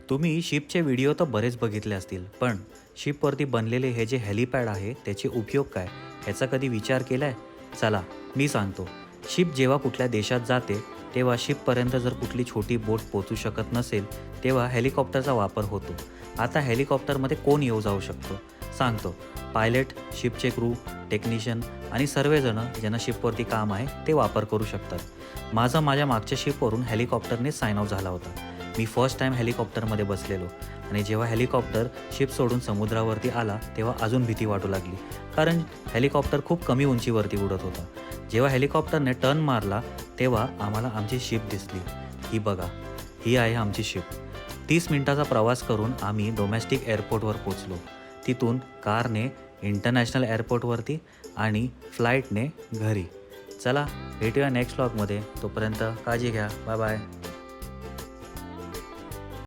तुम्ही शिपचे व्हिडिओ तर बरेच बघितले असतील, पण शिपवरती बनलेले हे जे हेलिपॅड आहे त्याचे उपयोग काय ह्याचा कधी विचार केलाय? चला मी सांगतो. शिप जेव्हा कुठल्या देशात जाते तेव्हा शिपपर्यंत जर कुठली छोटी बोट पोचू शकत नसेल तेव्हा हेलिकॉप्टरचा वापर होतो. आता हेलिकॉप्टरमध्ये कोण येऊ जाऊ शकतो सांगतो. पायलट, शिपचे क्रू, टेक्निशियन आणि सर्वजण ज्यांना शिपवरती काम आहे ते वापर करू शकतात. माझ्या मागच्या शिपवरून हेलिकॉप्टरने साइन आउट झाला होता. मी फर्स्ट टाईम हेलिकॉप्टरमध्ये बसलेलो आणि जेव्हा हेलिकॉप्टर शिप सोडून समुद्रावरती आला तेव्हा अजून भीती वाटू लागली, कारण हेलिकॉप्टर खूप कमी उंचीवरती उडत होता. जेव्हा हेलिकॉप्टरने टर्न मारला तेव्हा आम्हाला आमची शिप दिसली. ही बघा, ही आहे आमची शिप. 30 मिनिटाचा प्रवास करून आम्ही डोमेस्टिक एअरपोर्टवर पोचलो. तिथून कारने इंटरनॅशनल एअरपोर्टवरती आणि फ्लाईटने घरी. चला भेटूया नेक्स्ट व्लॉगमध्ये. तोपर्यंत काळजी घ्या. Bye bye.